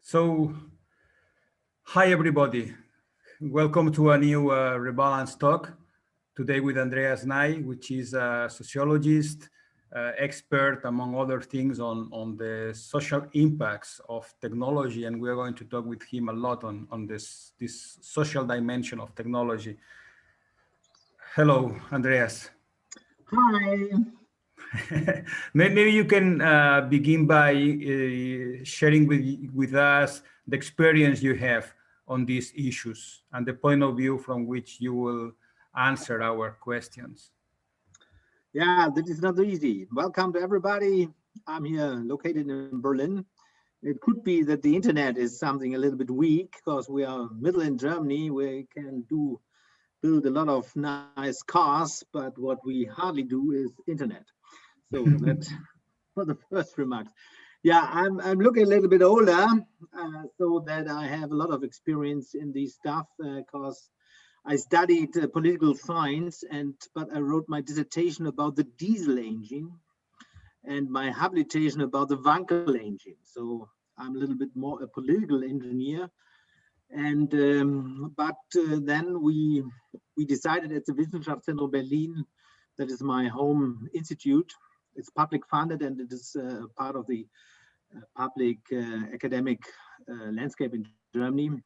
So, hi everybody. Welcome to a new Rebalance talk. Today with Andreas Knie, which is a sociologist, expert, among other things, on the social impacts of technology. And we're going to talk with him a lot on this social dimension of technology. Hello, Andreas. Hi. Maybe you can begin by sharing with us the experience you have on these issues and the point of view from which you will answer our questions. Yeah, that is not easy. Welcome to everybody. I'm here located in Berlin. It could be that the internet is something a little bit weak because we are middle in Germany. We can build a lot of nice cars, but what we hardly do is internet. So that's for the first remarks. Yeah, I'm looking a little bit older, so that I have a lot of experience in this stuff because I studied political science, but I wrote my dissertation about the diesel engine and my habilitation about the Wankel engine. So I'm a little bit more a political engineer. And then we decided at the Wissenschaftszentrum Berlin, that is my home institute. It's public funded and it is part of the public academic landscape in Germany.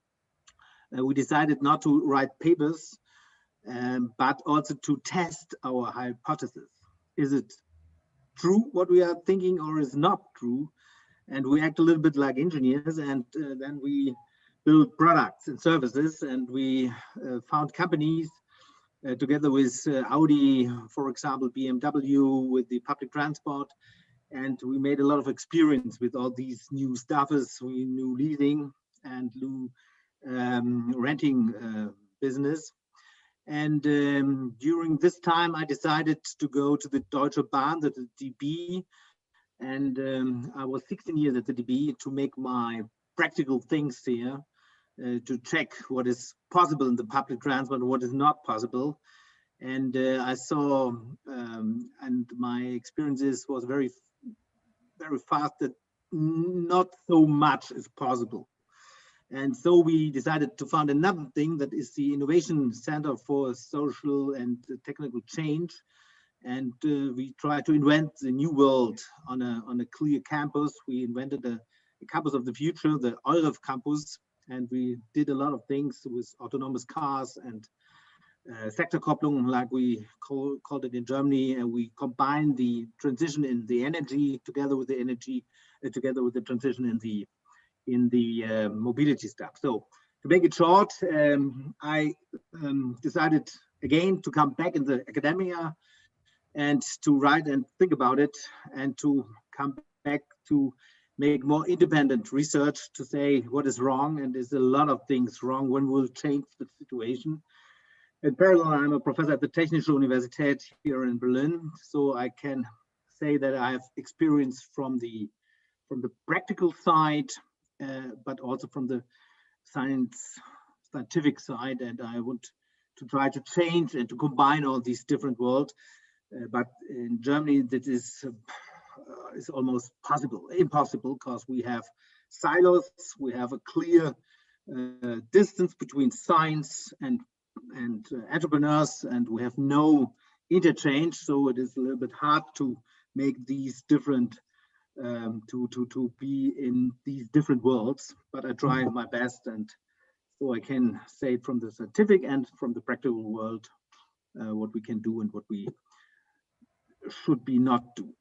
We decided not to write papers, but also to test our hypothesis. Is it true what we are thinking or is not true? And we act a little bit like engineers, and then we build products and services, and we found companies together with Audi, for example, BMW, with the public transport. And we made a lot of experience with all these new stuffs. We knew leasing and knew renting business. And during this time, I decided to go to the Deutsche Bahn, the DB. And I was 16 years at the DB to make my practical things here, to check what is possible in the public transport and what is not possible. And I saw, and my experiences was very fast that not so much is possible. And so we decided to found another thing that is the Innovation Center for Social and Technical Change. And we try to invent the new world on a clear campus. We invented a campus of the future, the EUREF campus. And we did a lot of things with autonomous cars and Sektorkopplung, like we called it in Germany. And we combined the transition in the energy together with the energy, together with the transition in the mobility stuff. So to make it short, I decided again to come back in the academia and to write and think about it, and to come back to make more independent research to say what is wrong, and there's a lot of things wrong when we'll change the situation. In parallel, I'm a professor at the Technische Universität here in Berlin, so I can say that I have experience from the practical side, but also from the scientific side, and I want to try to change and to combine all these different worlds. But in Germany, that is almost impossible, because we have silos, we have a clear distance between science and entrepreneurs, and we have no interchange. So it is a little bit hard to make these different to be in these different worlds, but I try my best, and so I can say from the scientific and from the practical world what we can do and what we should be not do.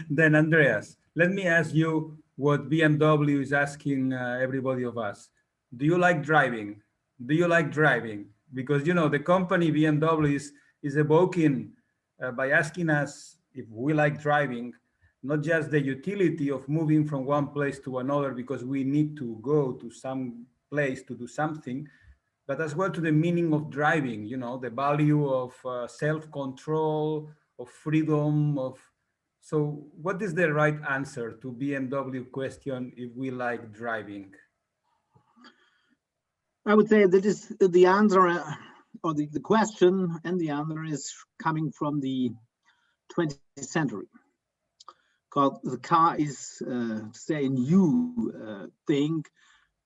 Then Andreas, let me ask you what BMW is asking everybody of us. Do you like driving? Do you like driving? Because, you know, the company BMW is evoking by asking us if we like driving, not just the utility of moving from one place to another because we need to go to some place to do something, but as well to the meaning of driving, you know, the value of self-control, of freedom, so what is the right answer to BMW question if we like driving? I would say that is the answer, or the question and the answer is coming from the 20th century. Because the car is, say, a new thing,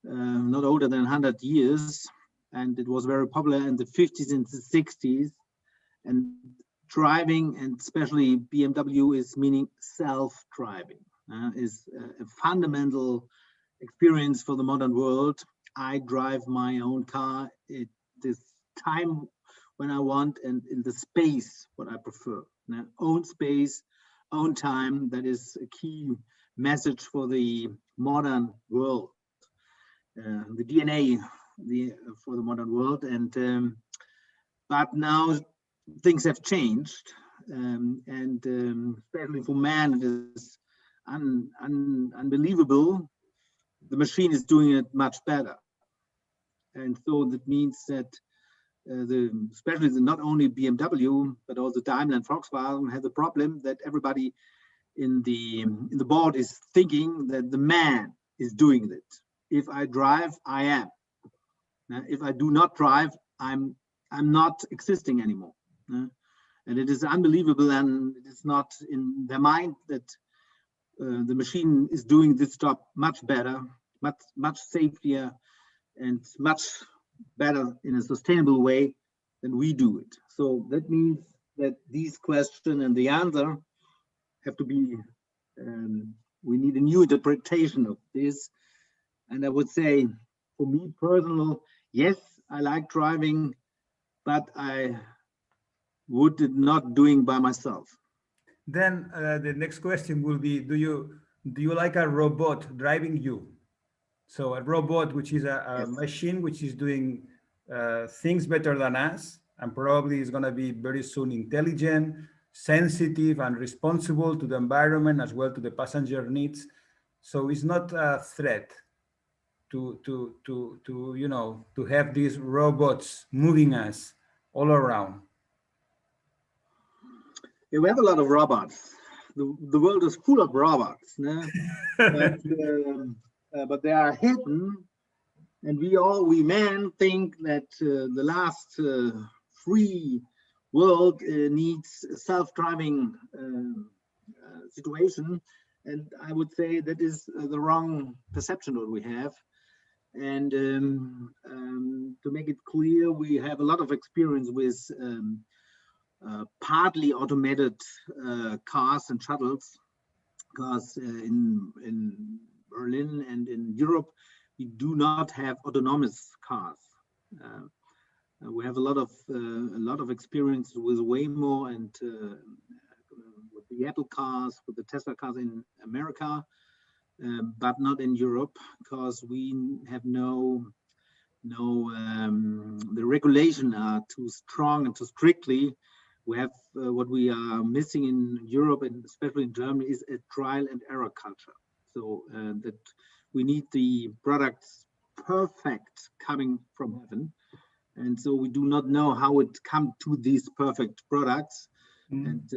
not older than 100 years, and it was very popular in the 50s and the 60s. And driving, and especially BMW, is meaning self-driving, is a fundamental experience for the modern world. I drive my own car at this time when I want and in the space what I prefer. Own space, own time, that is a key message for the modern world, the DNA for the modern world. And but now things have changed, and especially for man, it is unbelievable. The machine is doing it much better, and so that means that especially not only BMW but also Daimler and Volkswagen have the problem that everybody in the board is thinking that the man is doing it. If I drive, I am. If I do not drive, I'm not existing anymore. And it is unbelievable, and it is not in their mind that the machine is doing this job much better, much safer, and much better in a sustainable way than we do it. So that means that these questions and the answer have to be, we need a new interpretation of this. And I would say, for me personal, yes, I like driving, but I would not doing by myself. Then the next question will be, do you like a robot driving you? So a robot, which is a Yes. machine which is doing things better than us, and probably is going to be very soon intelligent, sensitive, and responsible to the environment as well to the passenger needs. So it's not a threat to to have these robots moving us all around. Yeah, we have a lot of robots. The world is full of robots, no? But they are hidden, and we men think that the last free world needs a self-driving situation, and I would say that is the wrong perception that we have. And to make it clear, we have a lot of experience with partly automated cars and shuttles, because in Berlin and in Europe, we do not have autonomous cars. We have a lot of experience with Waymo and with the Apple cars, with the Tesla cars in America, but not in Europe, because we have the regulation are too strong and too strictly. We have what we are missing in Europe, and especially in Germany, is a trial and error culture. So that we need the products perfect coming from heaven. And so we do not know how it come to these perfect products. And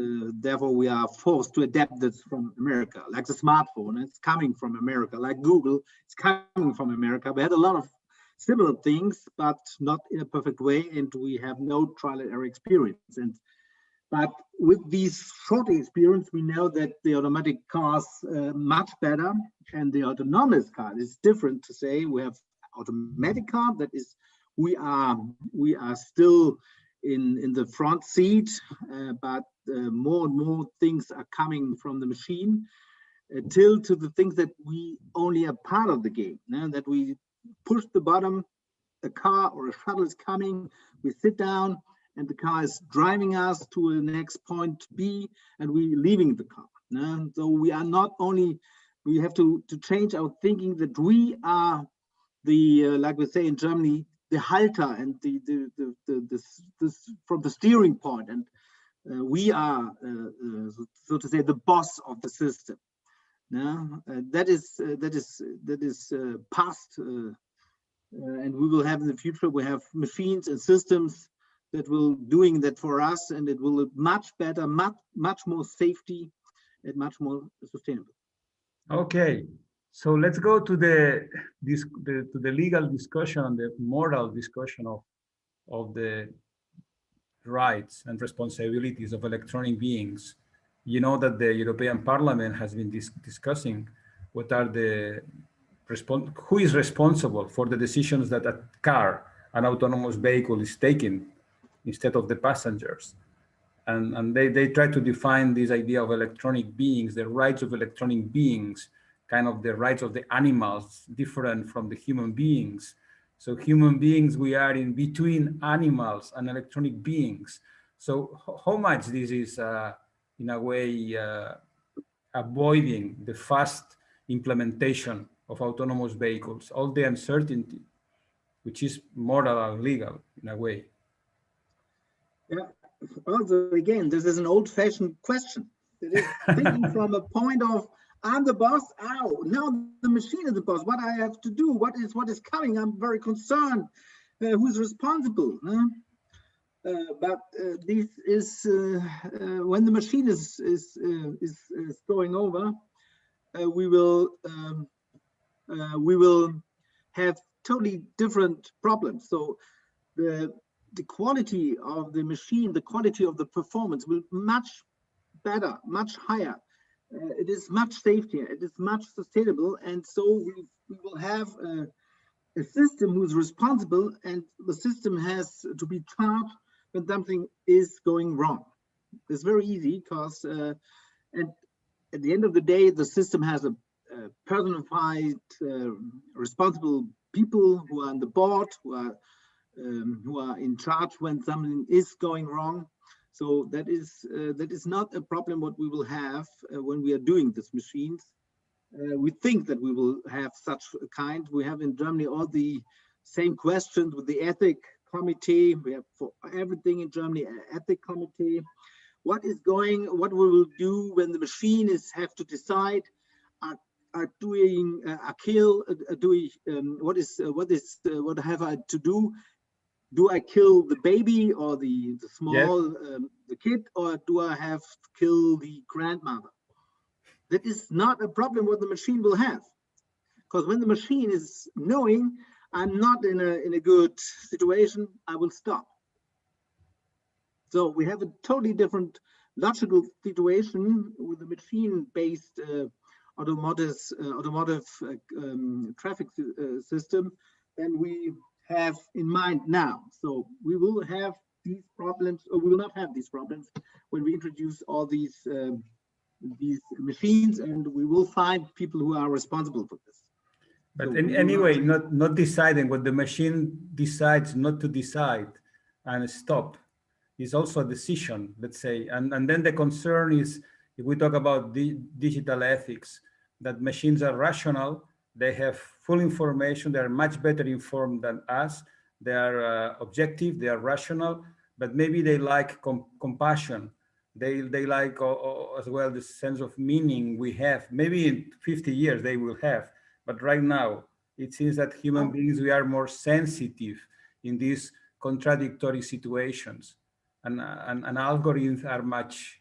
therefore we are forced to adapt this from America, like the smartphone, it's coming from America, like Google, it's coming from America. We had a lot of similar things, but not in a perfect way, and we have no trial and error experience. But with this short experience, we know that the automatic cars much better, and the autonomous car is different. To say we have automatic car, that is, we are still in the front seat, but more and more things are coming from the machine, till to the things that we only are part of the game. That we push the button, a car or a shuttle is coming, we sit down, and the car is driving us to the next point B, and we leaving the car. So we are not only, we have to change our thinking that we are the, like we say in Germany, the halter and from the steering point, and we are, so to say, the boss of the system. That is past, and we will have in the future. We have machines and systems that will doing that for us, and it will much better, much more safety, and much more sustainable. Okay, so let's go to the legal discussion, the moral discussion of the rights and responsibilities of electronic beings. you know that the European Parliament has been discussing what are the who is responsible for the decisions that a car, an autonomous vehicle, is taking instead of the passengers. And they try to define this idea of electronic beings, the rights of electronic beings, kind of the rights of the animals, different from the human beings. So human beings, we are in between animals and electronic beings. So how much this is, in a way, avoiding the fast implementation of autonomous vehicles, all the uncertainty, which is moral and legal in a way. Yeah. Also, again, this is an old-fashioned question. It is thinking from a point of, I'm the boss. Ow! Now the machine is the boss. What I have to do? What is coming? I'm very concerned. Who's responsible? But this is when the machine is going over, we will have totally different problems. So the quality of the machine, the quality of the performance will much better, much higher. It is much safer, it is much sustainable, and so we will have a system who's responsible, and the system has to be charged when something is going wrong. It's very easy because and at the end of the day, the system has a personified responsible people who are on the board, who are in charge when something is going wrong. So that is not a problem what we will have when we are doing these machines. We think that we will have such a kind. We have in Germany all the same questions with the ethic committee. We have for everything in Germany an ethic committee. What we will do when the machine have to decide what have I to do? Do I kill the baby or the small the kid, or do I have to kill the grandmother? That is not a problem what the machine will have, because when the machine is knowing I'm not in a good situation, I will stop. So we have a totally different logical situation with the machine-based automotive traffic system than we have in mind now. So we will have these problems, or we will not have these problems when we introduce all these machines, and we will find people who are responsible for this. But anyway, not deciding what the machine decides not to decide and stop is also a decision, let's say. And then the concern is, if we talk about digital ethics, that machines are rational, they have full information, they are much better informed than us, they are objective, they are rational, but maybe they like compassion. They like as well the sense of meaning we have. Maybe in 50 years they will have, but right now it seems that human beings, we are more sensitive in these contradictory situations, and algorithms are much,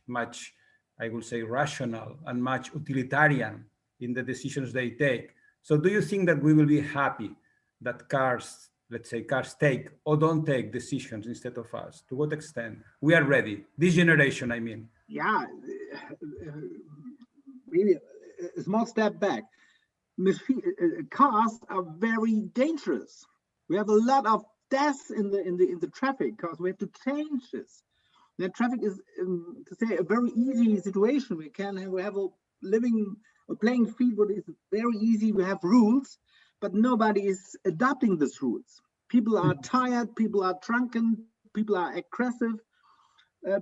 I would say, rational and much utilitarian in the decisions they take. So do you think that we will be happy that cars, let's say cars take or don't take decisions instead of us? To what extent? We are ready, this generation, I mean. Yeah, maybe a small step back. Cars are very dangerous. We have a lot of deaths in the traffic because we have to change this. The traffic is, to say, a very easy situation. We have a playing field what is very easy. We have rules, but nobody is adopting these rules. People are tired, people are drunken, people are aggressive,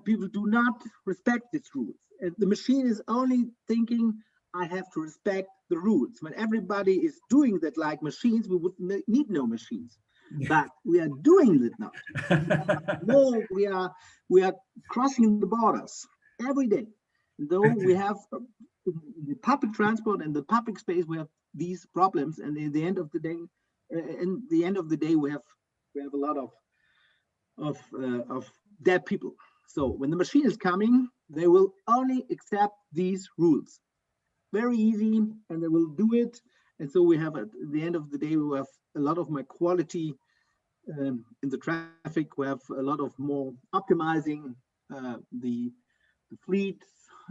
people do not respect these rules. And the machine is only thinking, I have to respect the rules. When everybody is doing that like machines, we would need no machines. But we are doing it now. No, we are crossing the borders every day. Though we have the public transport and the public space, we have these problems, and in the end of the day, we have a lot of dead people. So when the machine is coming, they will only accept these rules. Very easy, and they will do it. And so we have, at the end of the day, we have a lot of more quality in the traffic. We have a lot of more optimizing the fleet,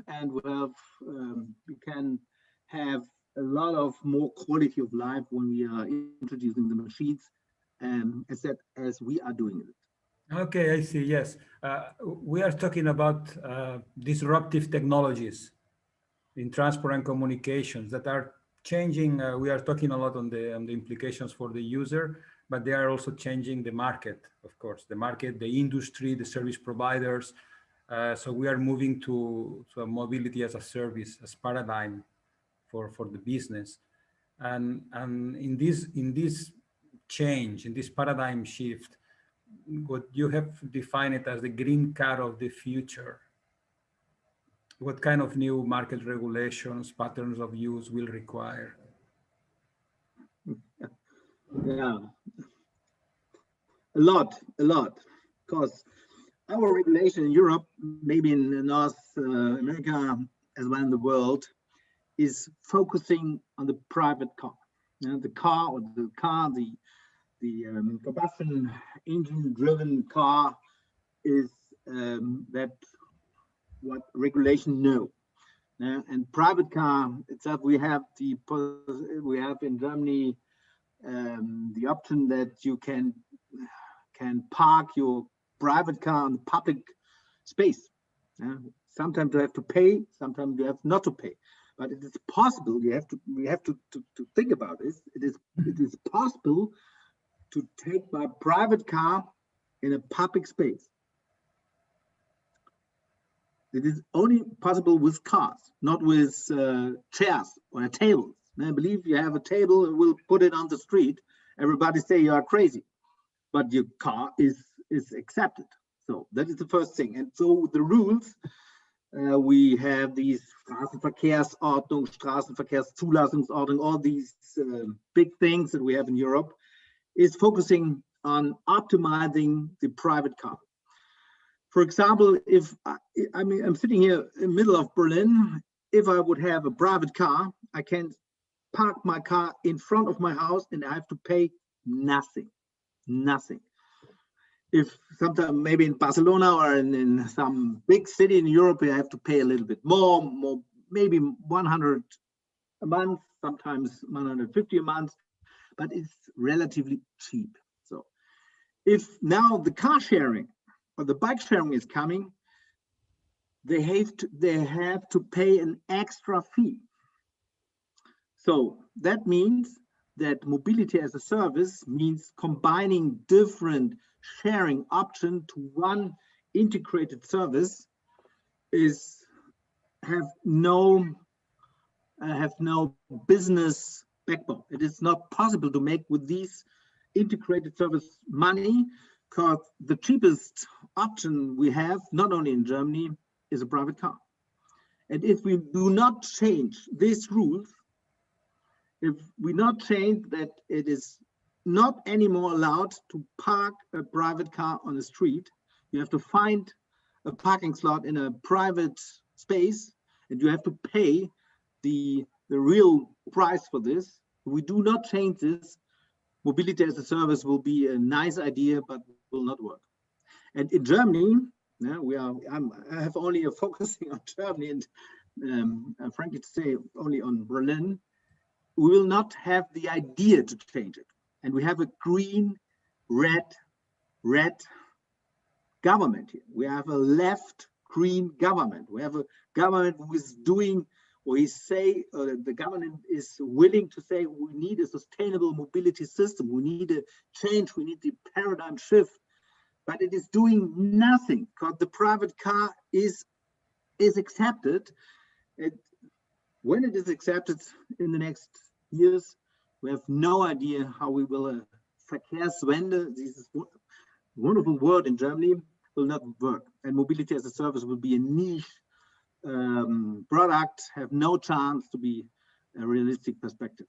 and we can have a lot of more quality of life when we are introducing the machines as we are doing it. Okay, I see. Yes. We are talking about disruptive technologies in transport and communications that are changing. We are talking a lot on the implications for the user, but they are also changing the market, of course, the market, the industry, the service providers. So we are moving to a mobility as a service, as paradigm for the business. And in this change, in this paradigm shift, what you have defined it as the green car of the future. What kind of new market regulations, patterns of use will require? Yeah, a lot, because our regulation in Europe, maybe in North America as well in the world, is focusing on the private car. The car, the combustion engine-driven car is that what regulation no. And private car itself, we have in Germany the option that you can park your private car on public space. Sometimes you have to pay, sometimes you have not to pay. But it is possible. We have to think about this. It is possible to take my private car in a public space. It is only possible with cars, not with chairs or tables. I believe you have a table and we'll put it on the street. Everybody say you are crazy, but your car is accepted. So that is the first thing. And so the rules, we have these Straßenverkehrsordnung, Straßenverkehrszulassungsordnung, all these big things that we have in Europe, is focusing on optimizing the private car. For example, if I'm sitting here in the middle of Berlin, if I would have a private car, I can park my car in front of my house and I have to pay nothing. If sometimes maybe in Barcelona or in some big city in Europe, I have to pay a little bit more, maybe 100 a month, sometimes 150 a month, but it's relatively cheap. So if now the car sharing or the bike sharing is coming, they have to pay an extra fee. So that means that mobility as a service means combining different sharing options to one integrated service have no business backbone. It is not possible to make with these integrated service money, because the cheapest option we have, not only in Germany, is a private car. And if we do not change these rules, if we not change that it is not anymore allowed to park a private car on the street, you have to find a parking slot in a private space and you have to pay the real price for this. If we do not change this, mobility as a service will be a nice idea, but will not work. And in Germany, I have only a focusing on Germany and frankly to say only on Berlin. We will not have the idea to change it. And we have a green, red government here. We have a left green government. We have a government who is doing what the government is willing to say we need a sustainable mobility system. We need a change. We need the paradigm shift. But it is doing nothing because the private car is accepted. When it is accepted in the next years, we have no idea how we will Verkehrswende, this wonderful word in Germany, will not work. And mobility as a service will be a niche product, have no chance to be a realistic perspective.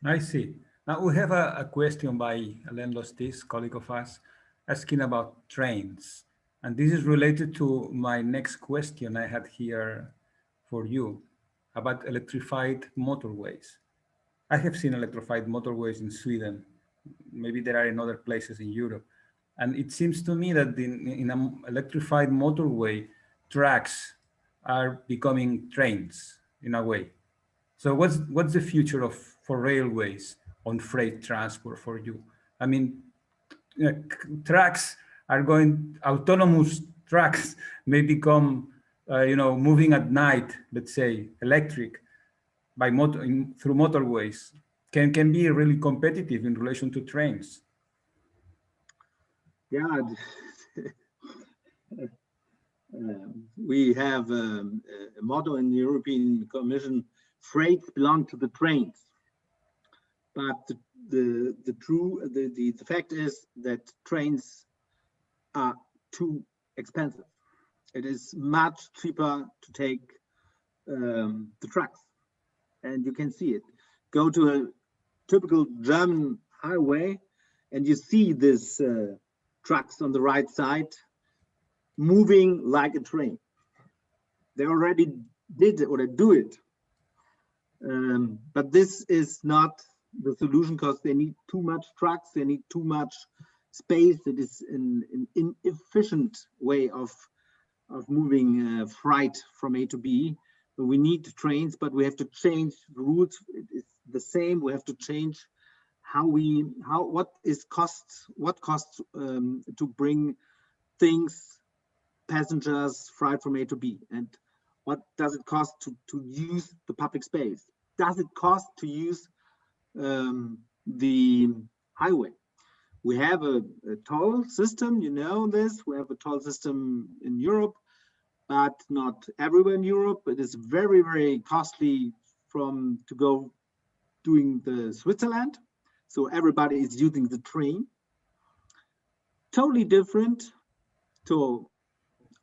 I see. Now we have a question by Alain Lostis, colleague of us, asking about trains. And this is related to my next question I had here for you about electrified motorways. I have seen electrified motorways in Sweden. Maybe there are in other places in Europe. And it seems to me that in an electrified motorway, tracks are becoming trains in a way. So what's the future of for railways on freight transport for you? I mean, trucks are going, autonomous trucks may become, moving at night, let's say, electric by through motorways, can be really competitive in relation to trains. Yeah, we have a motto in the European Commission: freights belong to the trains. But the fact is that trains are too expensive. It is much cheaper to take the trucks, and you can see it. Go to a typical German highway, and you see this trucks on the right side moving like a train. They already did it, or they do it. But this is not the solution, because they need too much trucks, they need too much space. It is an inefficient way of moving freight from A to B. So we need trains, but we have to change the routes. It is the same. We have to change what costs to bring things, passengers, freight from A to B, and what does it cost to use the public space? Does it cost to use the highway? We have a toll system, you know this. We have a toll system in Europe, but not everywhere in Europe. It is very, very costly to go doing the Switzerland. So everybody is using the train. Totally different to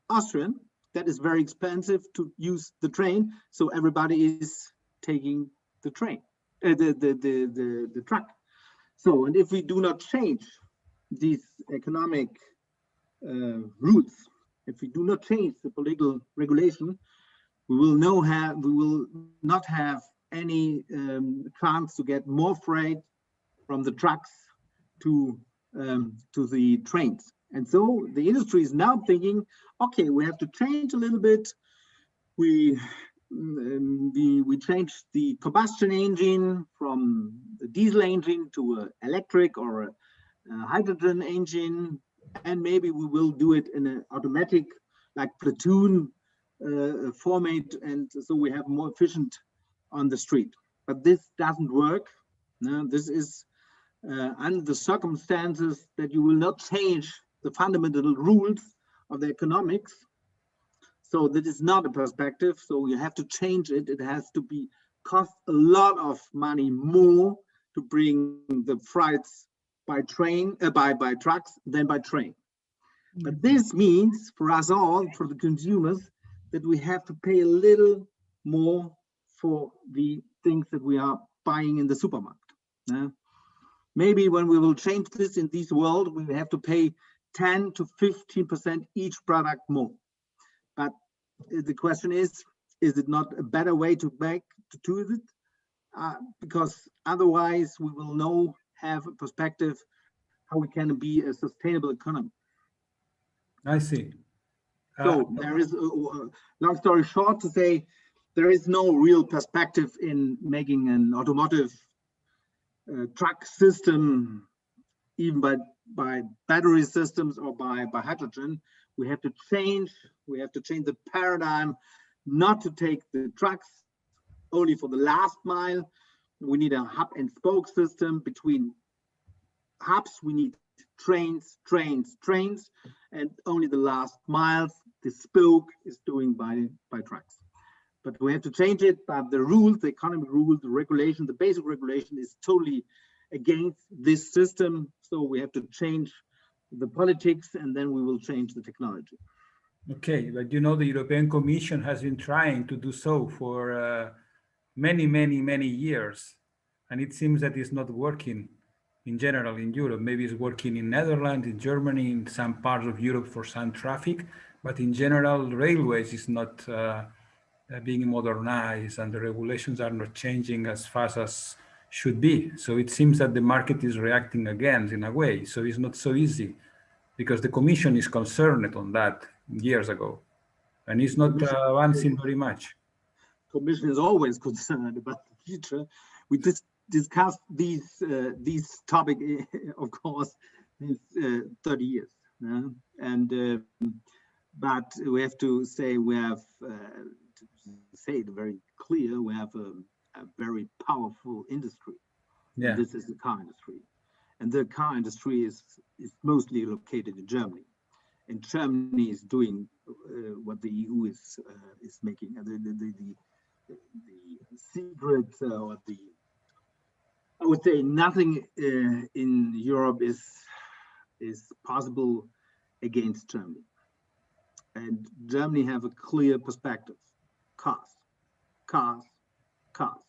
Austrian. That is very expensive to use the train. So everybody is taking the train, the truck. So, and if we do not change these economic routes, if we do not change the political regulation, we will not have any chance to get more freight from the trucks to the trains. And so the industry is now thinking, okay, we have to change a little bit. We changed the combustion engine from the diesel engine to an electric or a hydrogen engine, and maybe we will do it in an automatic, like platoon format, and so we have more efficient on the street. But this doesn't work. No, this is under the circumstances that you will not change the fundamental rules of the economics. So that is not a perspective. So you have to change it. It has to cost a lot of money more to bring the freights by train, by trucks than by train. But this means for us all, for the consumers, that we have to pay a little more for the things that we are buying in the supermarket. Maybe when we will change this in this world, we have to pay 10 to 15% each product more. But the question is it not a better way to do it? Because otherwise we will not have a perspective how we can be a sustainable economy. I see. So there is, long story short to say, there is no real perspective in making an automotive truck system, even by battery systems or by hydrogen. We have to change the paradigm, not to take the trucks only for the last mile. We need a hub and spoke system. Between hubs, we need trains, and only the last miles, the spoke is doing by trucks. But we have to change it, but the rules, the economic rules, the regulation, the basic regulation is totally against this system. So we have to change the politics, and then we will change the technology. Okay, but the European Commission has been trying to do so for many years, and it seems that it's not working in general in Europe. Maybe it's working in Netherlands, in Germany, in some parts of Europe for some traffic, but in general, railways is not being modernized, and the regulations are not changing as fast as should be. So it seems that the market is reacting again in a way. So it's not so easy, because the Commission is concerned on that years ago. and it's not advancing very much. Commission is always concerned about the future. We discussed these topic, of course, since 30 years. And but we have to say we have to say it very clear. We have a very powerful industry. Yeah, This is the car industry, and the car industry is mostly located in Germany. And Germany is doing what the EU is making. The secret or the, I would say, nothing in Europe is possible against Germany. And Germany have a clear perspective: cars, cars, cars.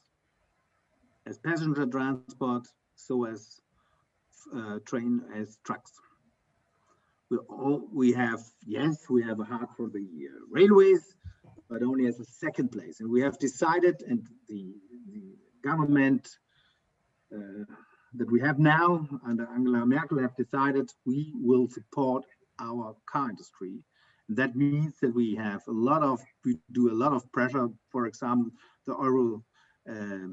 As passenger transport, so as train, as trucks. We have a heart for the railways, but only as a second place. And we have decided, and the government that we have now under Angela Merkel have decided, we will support our car industry. And that means that we do a lot of pressure. For example, the Euro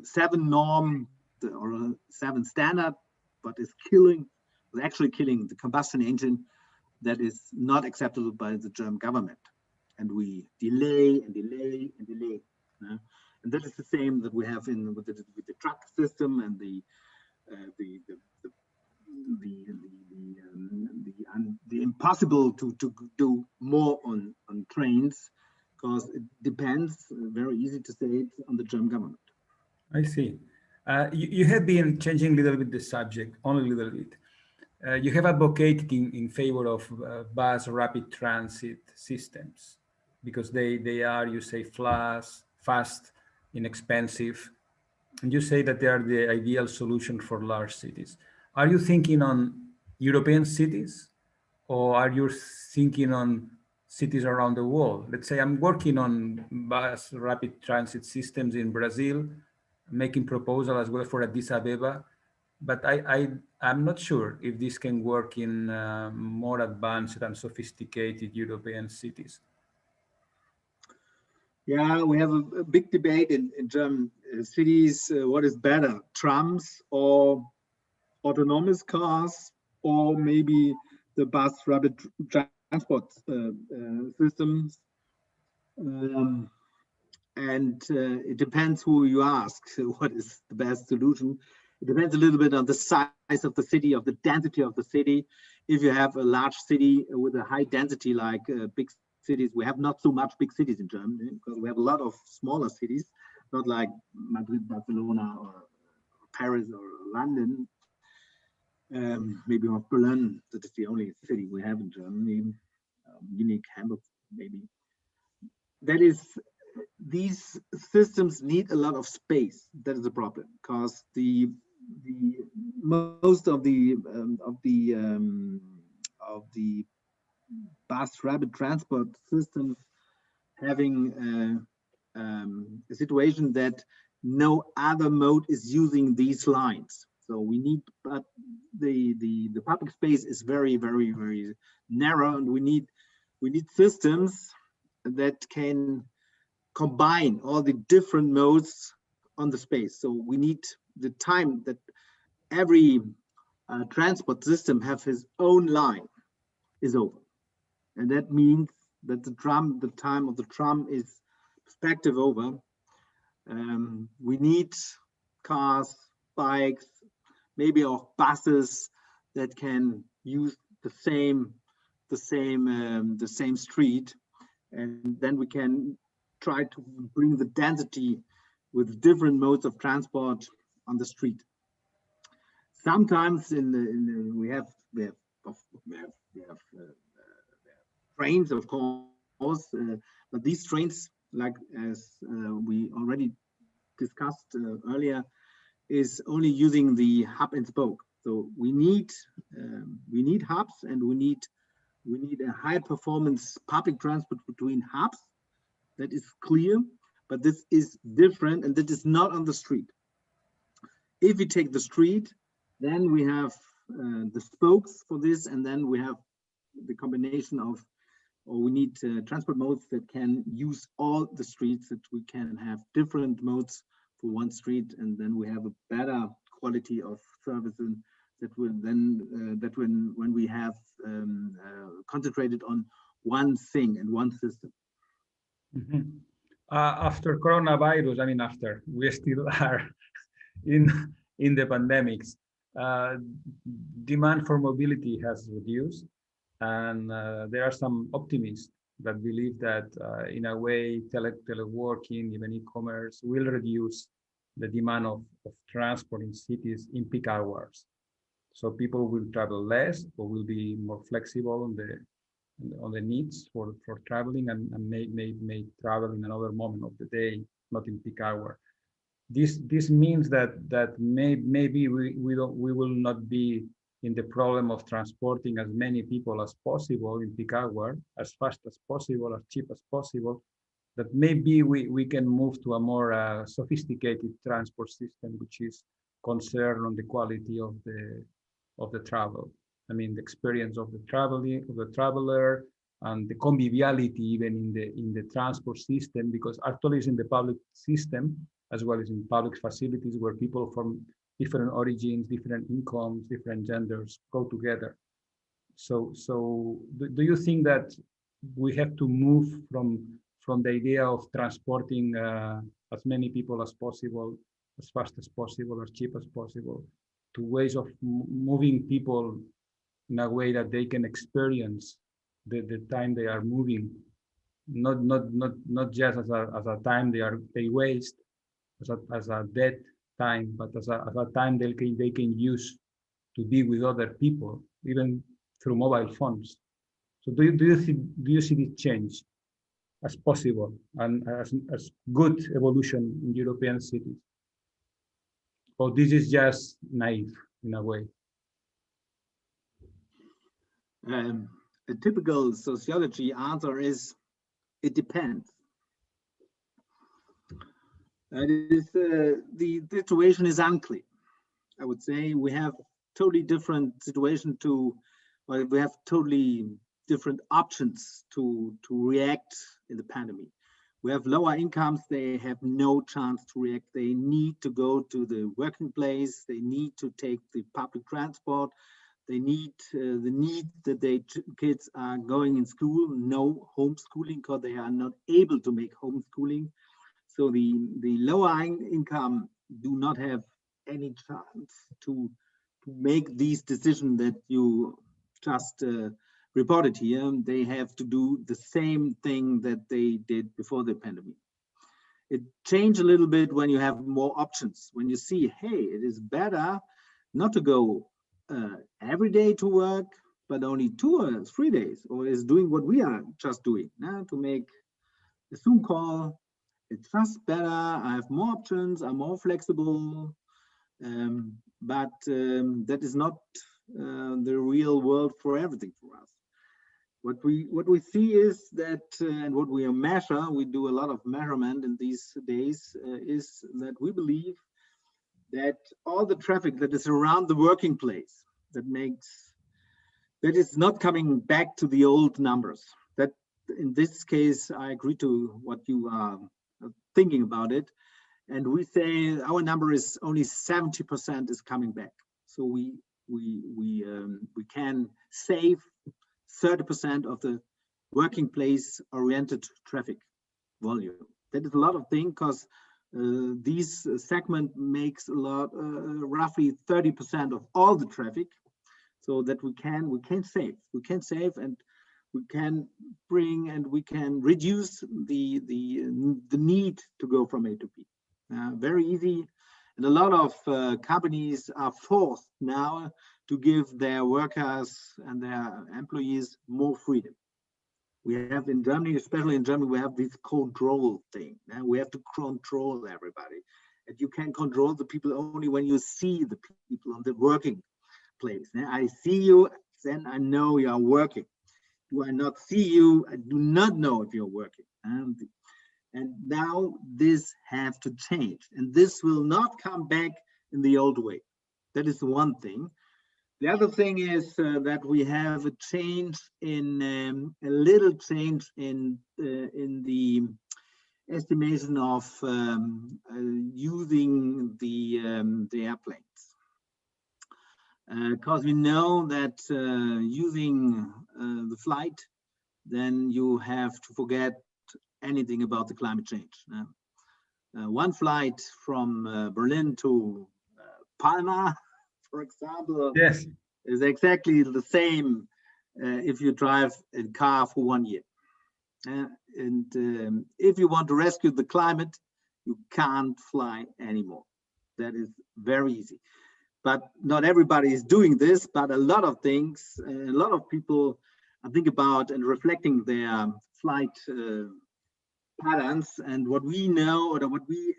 7 norm, the Euro 7 standard, but is actually killing the combustion engine. That is not acceptable by the German government, and we delay and delay and delay. And that is the same that we have with the truck system and the impossible to do more on trains, because it depends, very easy to say it, on the German government. I see. You have been changing a little bit the subject, only a little bit. You have advocated in favor of bus rapid transit systems because they are, you say, fast, inexpensive, and you say that they are the ideal solution for large cities. Are you thinking on European cities, or are you thinking on cities around the world? Let's say I'm working on bus rapid transit systems in Brazil, making proposal as well for Addis Abeba, but I'm not sure if this can work in more advanced and sophisticated European cities. Yeah, we have a big debate in German cities. What is better, trams or autonomous cars, or maybe the bus rapid transport systems? And it depends who you ask what is the best solution. It depends a little bit on the size of the city, of the density of the city. If you have a large city with a high density, like big cities, we have not so much big cities in Germany, because we have a lot of smaller cities, not like Madrid, Barcelona, or Paris, or London. Maybe of Berlin, that is the only city we have in Germany. Munich, Hamburg, maybe. That is, these systems need a lot of space. That is a problem, because the most of the bus rapid transport systems having a situation that no other mode is using these lines. So we need, but the public space is very, very, very narrow, and we need systems that can combine all the different modes on the space. So we need the time that every transport system have his own line is over. And that means that the time of the tram is perspective over. We need cars, bikes, maybe auch buses that can use the same street, and then we can try to bring the density with different modes of transport on the street. Sometimes we have trains, of course, but these trains, like as we already discussed earlier, is only using the hub and spoke. So we need hubs, and we need a high performance public transport between hubs. That is clear, but this is different, and that is not on the street. If we take the street, then we have the spokes for this, and then we have the combination of or we need transport modes that can use all the streets, that we can have different modes for one street, and then we have a better quality of service, and that will then when we have concentrated on one thing and one system. Mm-hmm. After coronavirus, I mean, after we still are in the pandemics, demand for mobility has reduced, and there are some optimists that believe that in a way teleworking, even e-commerce, will reduce the demand of transport in cities in peak hours. So people will travel less, or will be more flexible on the needs for traveling, and may travel in another moment of the day, not in peak hour. This means that maybe we will not be in the problem of transporting as many people as possible in peak hour, as fast as possible, as cheap as possible. That maybe we can move to a more sophisticated transport system, which is concerned on the quality of the travel. I mean, the experience of the traveler, and the conviviality even in the transport system, because actually it's in the public system as well as in public facilities where people from different origins, different incomes, different genders go together. So do you think that we have to move from the idea of transporting as many people as possible, as fast as possible, as cheap as possible, to ways of moving people in a way that they can experience the time they are moving, not just as a time they waste, as a dead time, but as a time they can use to be with other people, even through mobile phones. So do you see this change as possible, and as good evolution in European cities? Or this is just naive in a way? A typical sociology answer is, it depends. The situation is unclear. I would say we have totally different situation well, we have totally different options to react in the pandemic. We have lower incomes, they have no chance to react. They need to go to the working place, they need to take the public transport, they need the need that their kids are going in school, no homeschooling, because they are not able to make homeschooling. So the lower income do not have any chance to make these decisions that you just reported here. They have to do the same thing that they did before the pandemic. It changed a little bit when you have more options, when you see, hey, it is better not to go every day to work, but only 2 or 3 days, or is doing what we are just doing, to make a Zoom call. It's just better. I have more options. I'm more flexible. But that is not the real world for everything for us. What we see is that, and what we measure, we do a lot of measurement in these days, is that we believe that all the traffic that is around the working place, that is not coming back to the old numbers. That in this case, I agree to what you are thinking about it. And we say our number is only 70% is coming back. So we can save 30% of the working place oriented traffic volume. That is a lot of things, because this segment makes a lot, roughly 30% of all the traffic. So that we can save, and we can bring, and we can reduce the need to go from A to B. Very easy. And a lot of companies are forced now to give their workers and their employees more freedom. We have in Germany, especially in Germany, we have this control thing. We have to control everybody. And you can control the people only when you see the people on the working place. I see you, then I know you are working. Do I not see you? I do not know if you're working. And now this has to change, and this will not come back in the old way. That is one thing. The other thing is that we have a change in a little change in the estimation of using the airplanes, because we know that using the flight, then you have to forget anything about the climate change. One flight from Berlin to Palma, for example, Yes. is exactly the same if you drive a car for 1 year. And if you want to rescue the climate, you can't fly anymore. That is very easy. But not everybody is doing this, but a lot of things, a lot of people think about and reflecting their flight patterns. And what we know, or what we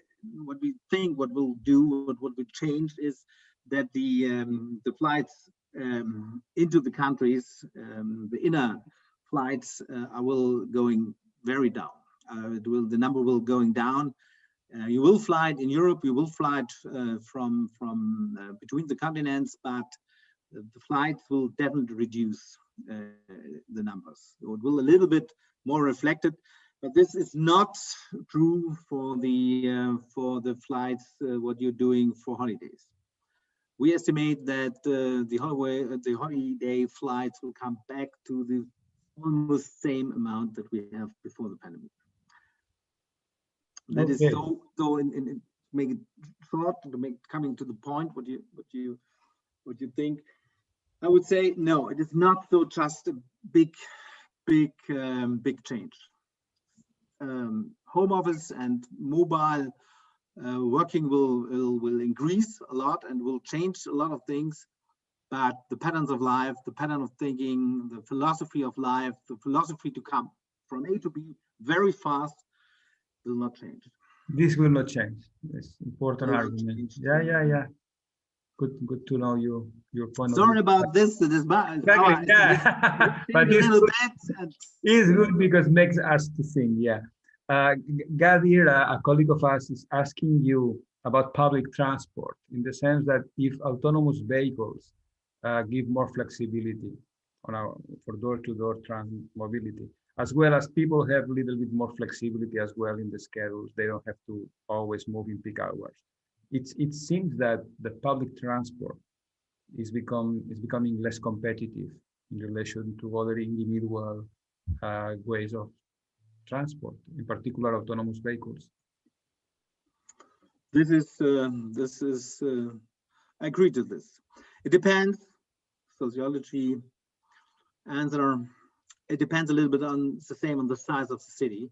think what we'll do, what we change is that the flights into the countries, the inner flights will going very down. The number will going down. You will fly in Europe, you will fly from between the continents, but the flights will definitely reduce the numbers. So it will a little bit more reflected, but this is not true for the flights what you're doing for holidays. We estimate that the holiday flights will come back to the almost same amount that we have before the pandemic. That is so in make it short, to make coming to the point, what you think. I would say no, it is not so just a big change. Home office and mobile working will increase a lot and will change a lot of things, but the patterns of life, the pattern of thinking, the philosophy of life, the philosophy to come from A to B very fast will not change. This will not change. It's important argument. Yeah. Good to know your point. Sorry about this. Exactly. Yeah. But it's good because it makes us to think. Yeah. Gadir, a colleague of us, is asking you about public transport in the sense that if autonomous vehicles give more flexibility for door-to-door mobility, as well as people have a little bit more flexibility as well in the schedules. They don't have to always move in peak hours. It seems that the public transport is becoming less competitive in relation to other individual ways of transport, in particular autonomous vehicles. This is I agree to this. It depends. Sociology answer. It depends a little bit on the same on the size of the city.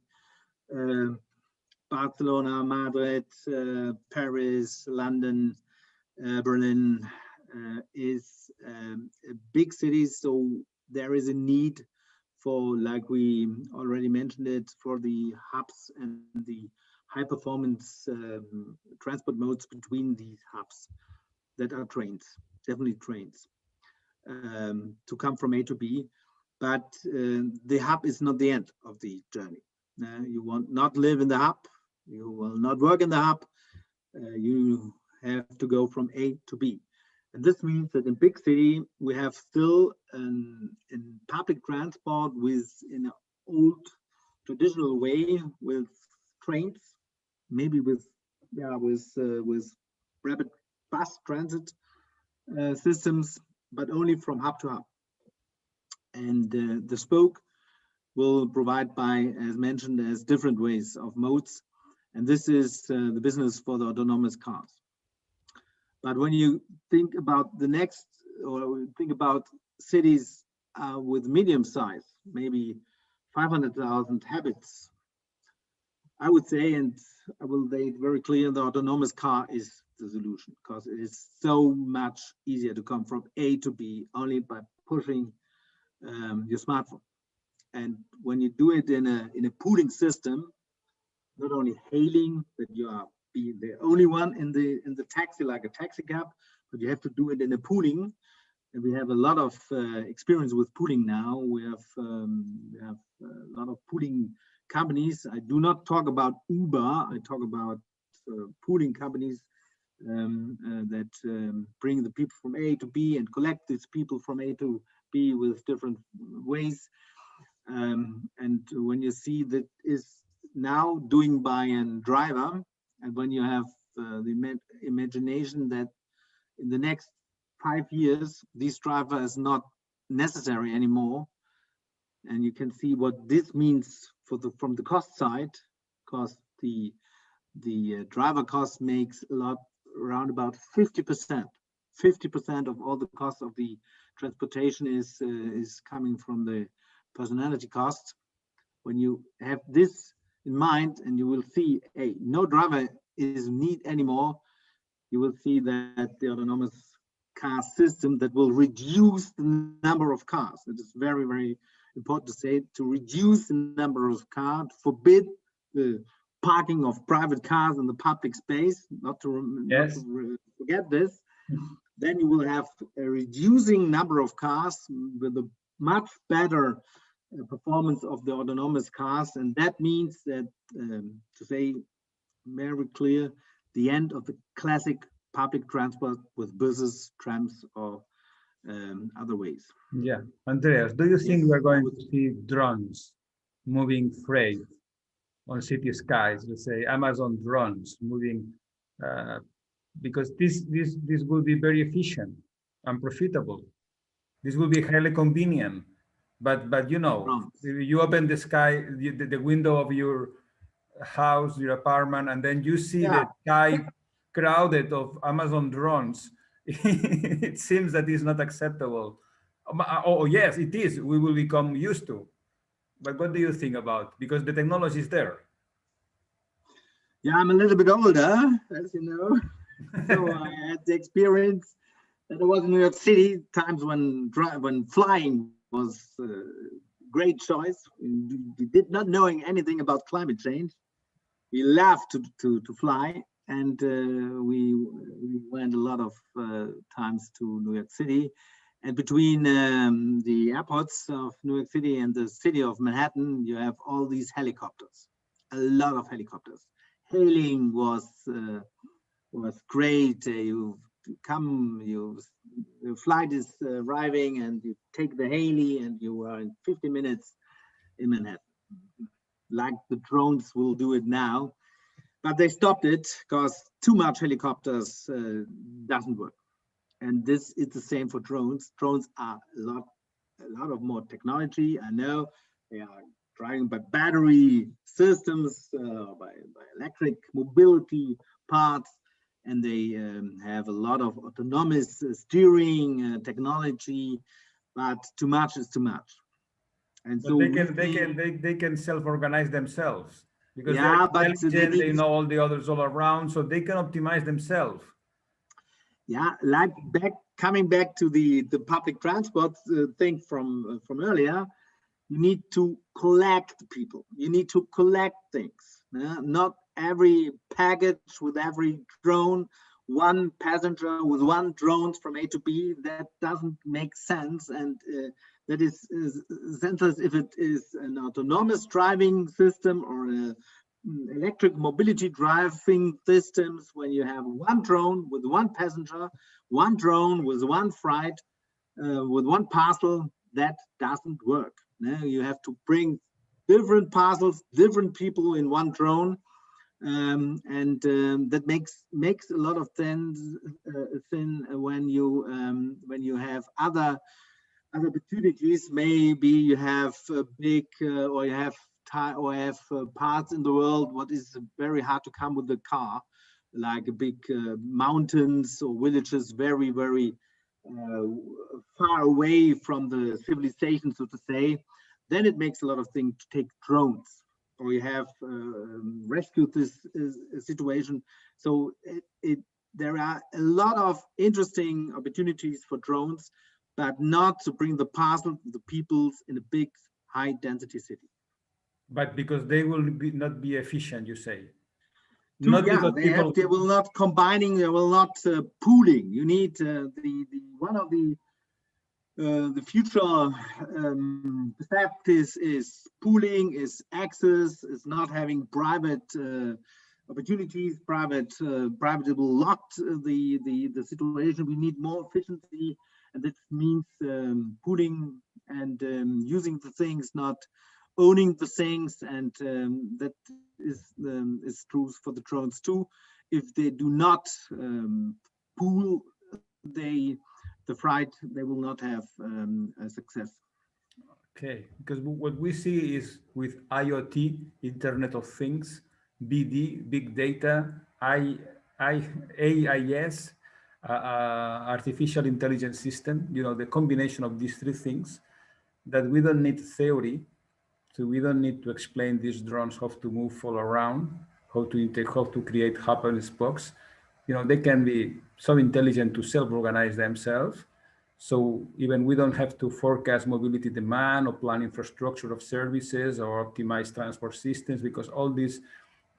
Barcelona, Madrid, Paris, London, Berlin is big cities, so there is a need for, like we already mentioned it, for the hubs and the high performance transport modes between these hubs that are trains, definitely trains, to come from A to B. But the hub is not the end of the journey. You will not live in the hub, you will not work in the hub, you have to go from A to B. And this means that in big city, we have still in public transport in an old traditional way with trains, maybe with rapid bus transit systems, but only from hub to hub. And the spoke will provide by, as mentioned, as different ways of modes. And this is the business for the autonomous cars. But when you think about the next, or think about cities with medium size, maybe 500,000 habits, I would say, and I will make it very clear, the autonomous car is the solution, because it is so much easier to come from A to B only by pushing your smartphone. And when you do it in a pooling system, not only hailing that you are being the only one in the taxi, like a taxi cab, but you have to do it in a pooling. And we have a lot of experience with pooling now. We have a lot of pooling companies. I do not talk about Uber. I talk about pooling companies that bring the people from A to B and collect these people from A to B with different ways. And when you see that is now doing by a driver, and when you have the imagination that in the next 5 years, this driver is not necessary anymore, and you can see what this means for from the cost side, because the driver cost makes a lot, around about 50%. 50% of all the cost of the transportation is coming from the personality costs. When you have this in mind, and you will see, hey, no driver is need anymore, you will see that the autonomous car system that will reduce the number of cars. It is very, very important to say, to reduce the number of cars, forbid the parking of private cars in the public space, not to forget this. Then you will have a reducing number of cars with a much better performance of the autonomous cars. And that means that, to say very clear, the end of the classic public transport with buses, trams, or other ways. Yeah, Andreas, do you think we're going to see drones moving freight on city skies? Let's say Amazon drones moving, because this will be very efficient and profitable. This will be highly convenient. But you know, you open the sky, the window of your house, your apartment, and then you see the sky crowded of Amazon drones. It seems that is not acceptable. Oh, yes, it is. We will become used to. But what do you think about? Because the technology is there. Yeah, I'm a little bit older, as you know. So I had the experience that I was in New York City, times when flying was a great choice. We did not knowing anything about climate change. We loved to fly, and we went a lot of times to New York City. And between the airports of New York City and the city of Manhattan, you have all these helicopters, a lot of helicopters. Hailing was great. Your flight is arriving, and you take the heli, and you are in 50 minutes in Manhattan. Like the drones will do it now, but they stopped it because too much helicopters doesn't work. And this is the same for drones. Drones are a lot of more technology. I know they are driving by battery systems, by electric mobility parts, and they have a lot of autonomous steering technology. But too much is too much. And but so they can self-organize themselves, because but they know all the others all around, so they can optimize themselves. Yeah, like coming back to the public transport thing from earlier, you need to collect people. You need to collect things. Not every package with every drone, one passenger with one drone from A to B. That doesn't make sense, and that is senseless if it is an autonomous driving system or a electric mobility driving systems. When you have one drone with one passenger, one drone with one freight, with one parcel, that doesn't work. Now you have to bring different parcels, different people in one drone, and that makes a lot of sense when you have other opportunities. Maybe you have a big or you have parts in the world what is very hard to come with the car, like a big mountains or villages very, very far away from the civilization, so to say. Then it makes a lot of things to take drones, or you have rescued this situation. So there are a lot of interesting opportunities for drones, but not to bring the parcel, the peoples in a big high density city. But because they will not be efficient, you say? They will not combining, they will not pooling. You need one of the future perspectives is pooling, is access, is not having private opportunities. Private will lock the situation. We need more efficiency, and that means pooling and using the things, not owning the things, and that is true for the drones too. If they do not pool the flight, they will not have a success. Okay, because what we see is with IoT, Internet of Things, BD, big data, AIS, artificial intelligence system, the combination of these three things, that we don't need theory. So we don't need to explain these drones how to move all around, how to create hub and spokes. They can be so intelligent to self-organize themselves. So even we don't have to forecast mobility demand or plan infrastructure of services or optimize transport systems, because all these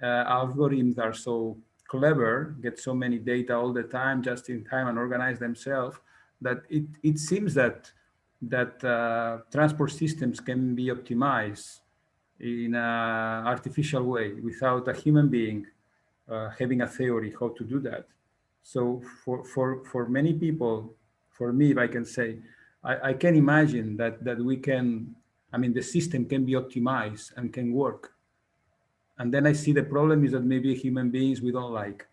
algorithms are so clever, get so many data all the time, just in time, and organize themselves, that it seems that transport systems can be optimized in an artificial way without a human being having a theory how to do that. So for many people, for me, if I can say, I can imagine that we can, the system can be optimized and can work. And then I see the problem is that maybe human beings, we don't like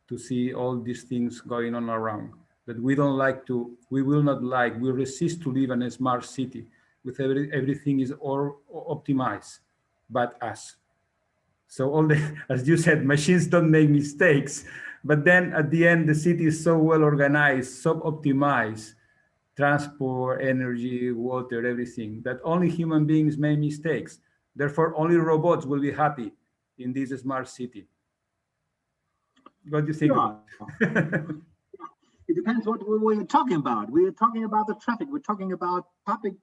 to see all these things going on around, that we don't like to, we will not like, we resist to live in a smart city with everything is all optimized, but us. So all the, as you said, machines don't make mistakes, but then at the end, the city is so well organized, so optimized, transport, energy, water, everything, that only human beings make mistakes. Therefore, only robots will be happy in this smart city. What do you think about Yeah. It depends what we're talking about. We're talking about the traffic. We're talking about public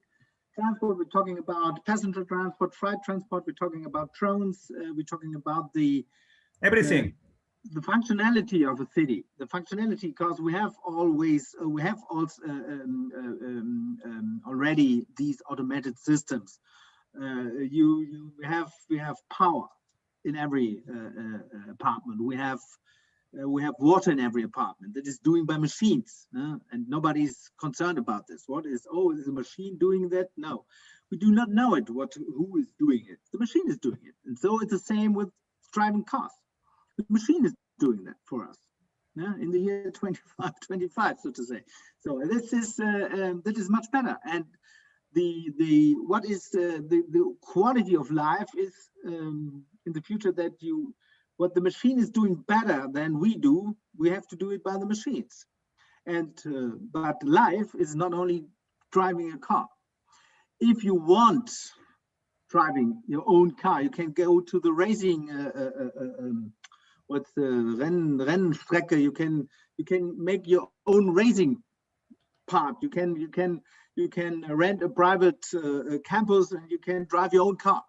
transport. We're talking about passenger transport, freight transport. We're talking about drones. We're talking about everything? The functionality of a city. The functionality, because we have also already these automated systems. We have power in every apartment. We have water in every apartment that is doing by machines, and nobody's concerned about this. Is the machine doing that? No, we do not know it. Who is doing it? The machine is doing it, and so it's the same with driving cars. The machine is doing that for us. In the year 25, so to say. So this is that is much better, and the quality of life is in the future that what the machine is doing better than we do, we have to do it by the machines. And but life is not only driving a car. If you want driving your own car, you can go to the racing what's the Rennstrecke. You can make your own racing part. You can rent a private campus and you can drive your own car.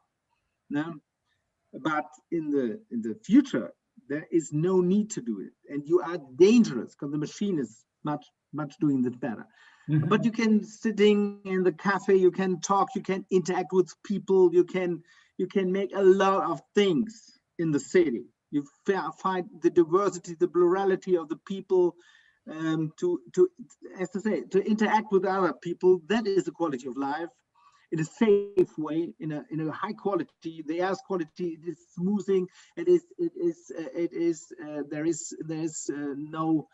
But in the future, there is no need to do it, and you are dangerous because the machine is much doing that better. Mm-hmm. But you can sitting in the cafe, you can talk, you can interact with people, you can make a lot of things in the city. You find the diversity, the plurality of the people, to interact with other people. That is the quality of life. In a safe way, in a high quality, the air quality is smoothing. There is no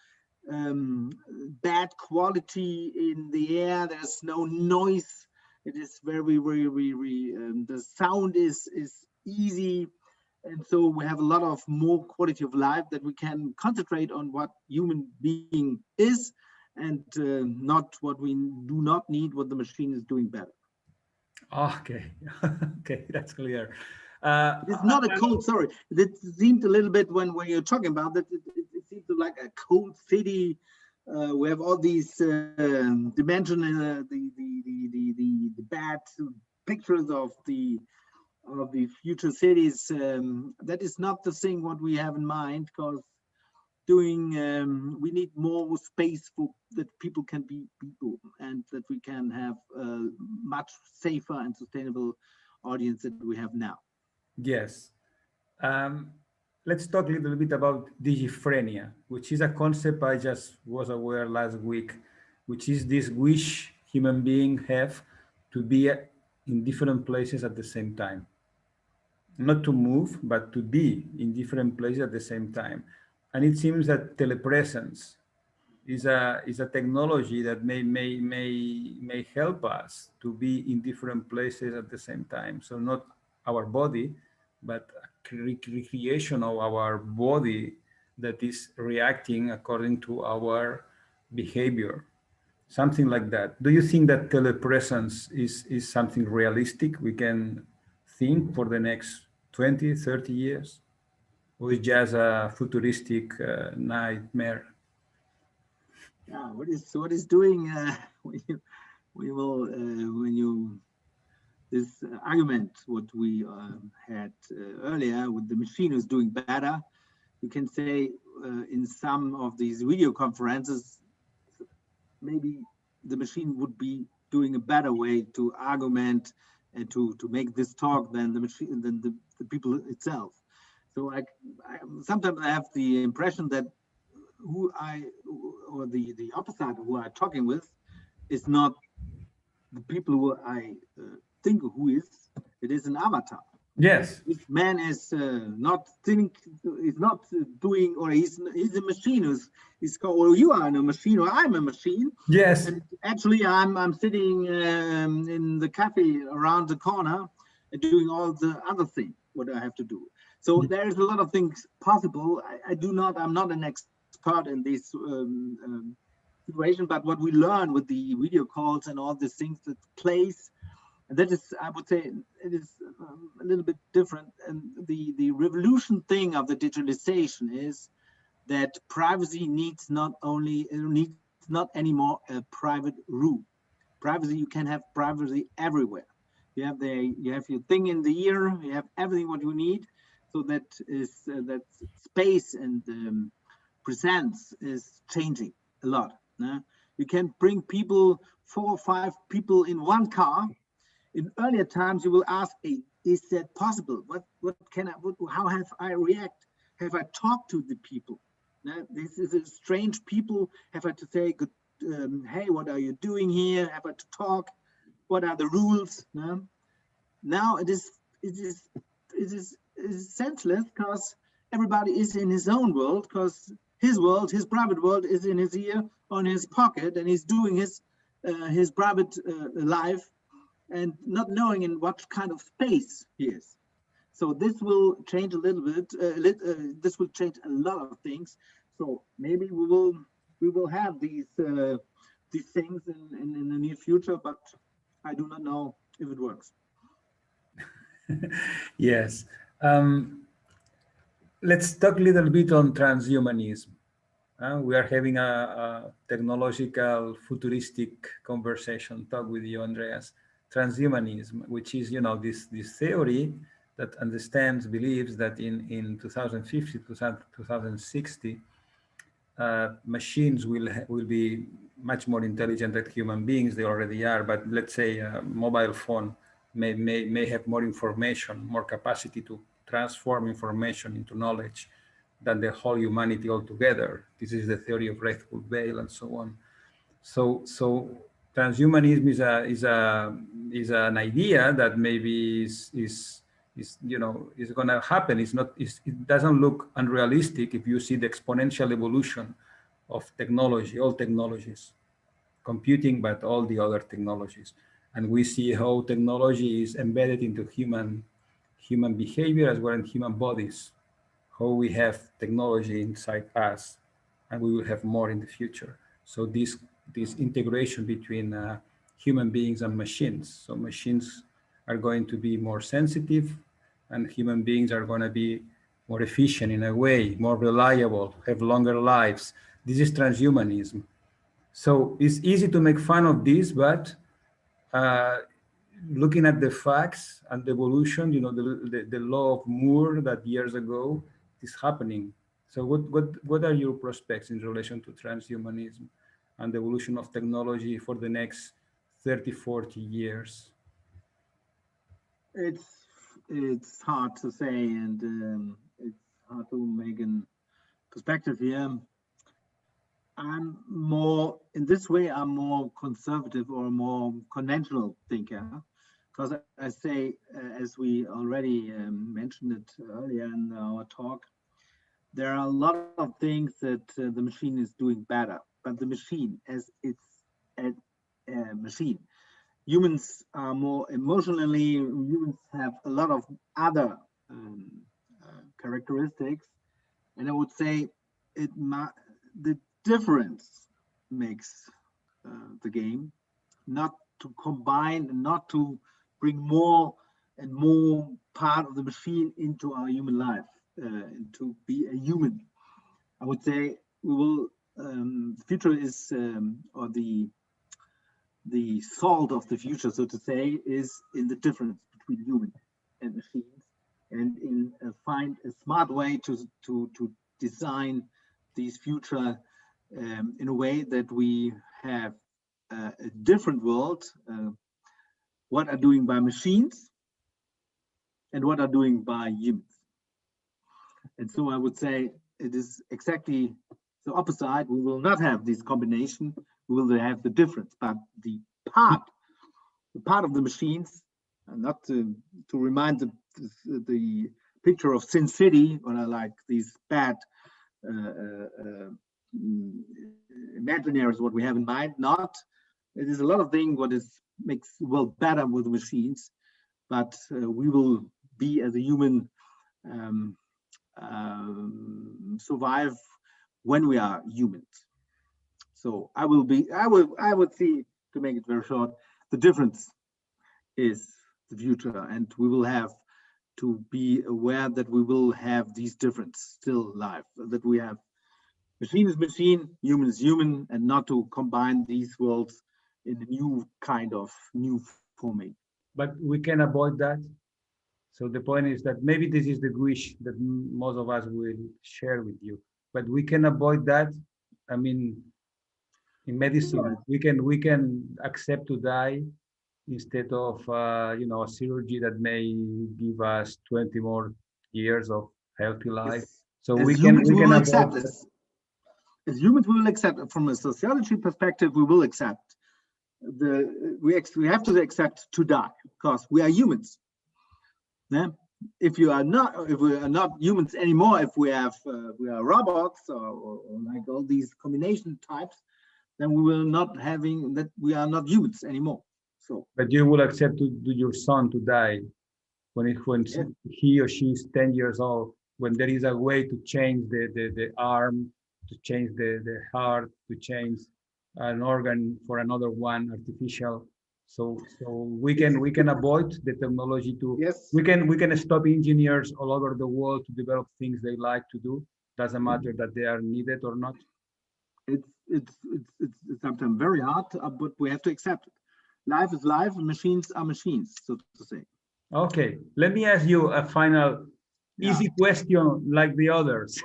bad quality in the air. There's no noise. It is very the sound is easy, and so we have a lot of more quality of life that we can concentrate on what human being is, and not what we do not need, what the machine is doing better. Okay, okay, that's clear. It's not a cold. Sorry, it seemed a little bit when you're talking about that. It seems like a cold city. We have all these dimension, the bad pictures of the future cities. That is not the thing what we have in mind, because we need more space for that people can be people, and that we can have a much safer and sustainable audience that we have now. Yes. let's talk a little bit about digiphrenia, which is a concept I just was aware last week, which is this wish human beings have to be in different places at the same time. Not to move, but to be in different places at the same time. And it seems that telepresence is a technology that may help us to be in different places at the same time. So not our body, but a recreation of our body that is reacting according to our behavior, something like that. Do you think that telepresence is something realistic we can think for the next 20, 30 years? Or is just a futuristic nightmare? Yeah, what is doing we will when you this argument what we had earlier with the machine is doing better. You can say in some of these video conferences, maybe the machine would be doing a better way to argument and to make this talk than the machine than the people itself. So I sometimes I have the impression that who I or the opposite who I'm talking with is not the people who I think who is. It is an avatar. Yes. This man is not think is not doing, or he's a machine is called, or you are a machine, or I'm a machine. Yes. And actually I'm sitting in the cafe around the corner and doing all the other thing what I have to do. So there's a lot of things possible. I'm not an expert in this situation, but what we learn with the video calls and all these things that plays, that is, I would say, it is a little bit different. And the revolution thing of the digitalization is that privacy needs not anymore a private room. Privacy, you can have privacy everywhere. You have your thing in the ear. You have everything what you need. So that is that space and presence is changing a lot. You can bring people, 4 or 5 people in one car. In earlier times, you will ask, hey, is that possible? How have I react? Have I talked to the people? This is a strange people. Have I to say, good, hey, what are you doing here? Have I to talk? What are the rules? Now it is senseless because everybody is in his own world, because his world, his private world is in his ear, on his pocket, and he's doing his private life and not knowing in what kind of space he is. So this will change a little bit. This will change a lot of things. So maybe we will have these things in the near future, but I do not know if it works. Yes. Let's talk a little bit on transhumanism. We are having a technological, futuristic conversation talk with you, Andreas. Transhumanism, which is, this theory that believes that in 2050, 2060, machines will be much more intelligent than human beings. They already are, but let's say a mobile phone may have more information, more capacity to transform information into knowledge than the whole humanity altogether. This is the theory of Red Hood Veil and so on. So transhumanism is an idea that maybe is going to happen. It doesn't look unrealistic if you see the exponential evolution of technology, all technologies, computing, but all the other technologies. And we see how technology is embedded into human behavior as well as human bodies, how we have technology inside us, and we will have more in the future. So this integration between human beings and machines. So machines are going to be more sensitive, and human beings are going to be more efficient in a way, more reliable, have longer lives. This is transhumanism. So it's easy to make fun of this, but uh, looking at the facts and the evolution, the law of Moore that years ago is happening. So what are your prospects in relation to transhumanism and the evolution of technology for the next 30, 40 years? It's hard to say, and it's hard to perspective here, I'm more, in this way, I'm more conservative or more conventional thinker. Because I say, as we already mentioned it earlier in our talk, there are a lot of things that the machine is doing better, but the machine as it's a machine. Humans are more emotionally, humans have a lot of other characteristics. And I would say the difference makes the game, not to combine and not to bring more and more part of the machine into our human life, and to be a human. I would say we will, the future is, or the salt of the future, so to say, is in the difference between human and machines, and in find a smart way to design these future in a way that we have a different world, what are doing by machines and what are doing by humans. And so I would say it is exactly the opposite. We will not have this combination, we will have the difference, but the part of the machines, and not to remind the picture of Sin City, when I like these bad imaginaries, what we have in mind. Not, it is a lot of things what is makes the world better with machines, but we will be as a human survive when we are humans. So I would see, to make it very short, the difference is the future, and we will have to be aware that we will have these differences still live, that we have machine is machine, human is human, and not to combine these worlds in a new kind of new forming. But we can avoid that. So the point is that maybe this is the wish that most of us will share with you, but we can avoid that. I mean, in medicine, we can accept to die instead of a surgery that may give us 20 more years of healthy life. So As we humans, can we will avoid accept that. this. As humans, we will accept. From a sociology perspective, we will accept. We have to accept to die because we are humans. Yeah? If we are not humans anymore, if we are robots or like all these combination types, then we will not having that. We are not humans anymore. So, But you will accept to your son to die when yeah. he or she is 10 years old, when there is a way to change the arm, to change the heart, to change an organ for another one, artificial. So we can avoid the technology to Yes, we can stop engineers all over the world to develop things they like to do. Doesn't matter that they are needed or not. it's sometimes very hard, but we have to accept it. Life is life, and machines are machines, so to say. Okay, let me ask you a final Yeah. easy question like the others.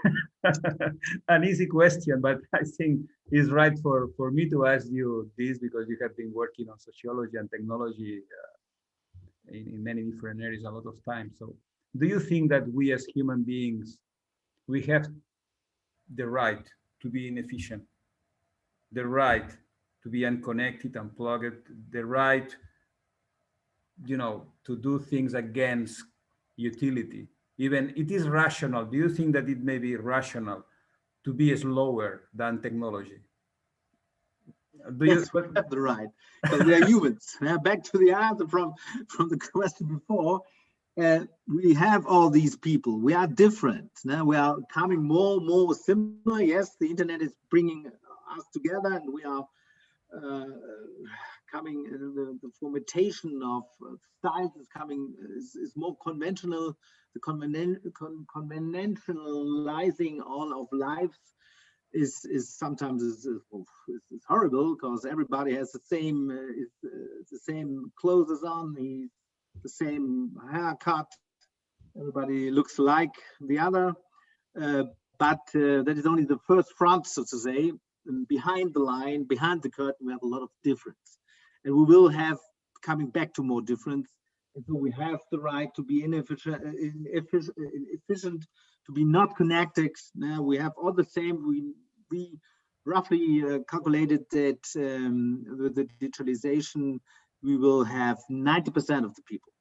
An easy question, but I think it's right for me to ask you this because you have been working on sociology and technology in many different areas a lot of time. So do you think that we as human beings, we have the right to be inefficient, the right to be unconnected, unplugged, the right, to do things against utility? Even it is rational. Do you think that it may be rational to be slower than technology? Do you? Yes, we have the right because we are humans. Now, back to the answer from the question before. We have all these people. We are different. Now we are coming more similar. Yes, the internet is bringing us together, and we are coming. The formatation of styles is coming is more conventional. The conventionalizing all of lives is sometimes is horrible because everybody has the same clothes on, the same haircut, everybody looks like the other, but that is only the first front, so to say. And behind the line, behind the curtain, we have a lot of difference, and we will have coming back to more difference. And so we have the right to be efficient, to be not connected. Now we have all the same. We roughly calculated that with the digitalization, we will have 90% of the people.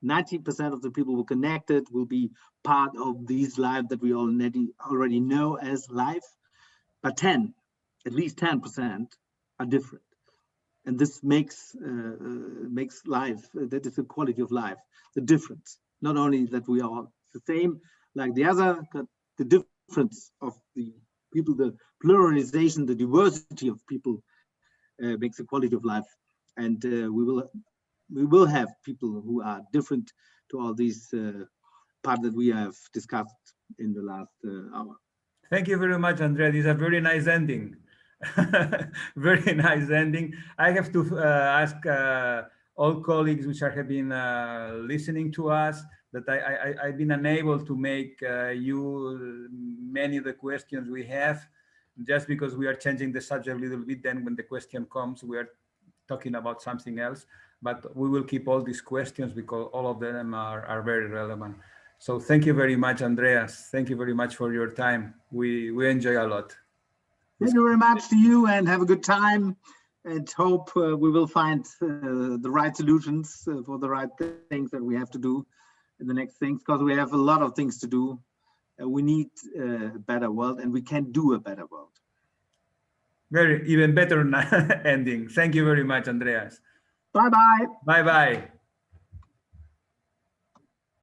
90% of the people who connected will be part of these life that we already know as life, but at least 10% are different. And this makes life, that is the quality of life, the difference. Not only that we are the same like the other, but the difference of the people, the pluralization, the diversity of people makes the quality of life. And we will have people who are different to all these parts that we have discussed in the last hour. Thank you very much, Andrea. This is a very nice ending. Very nice ending. I have to ask all colleagues which have been listening to us that I've been unable to make you many of the questions we have, just because we are changing the subject a little bit. Then when the question comes, we are talking about something else, but we will keep all these questions because all of them are very relevant. So thank you very much, Andreas. Thank you very much for your time. We enjoy a lot. Thank you very much to you, and have a good time, and hope we will find the right solutions for the right things that we have to do in the next things, because we have a lot of things to do. We need a better world, and we can do a better world. Even better ending. Thank you very much, Andreas. Bye-bye. Bye-bye.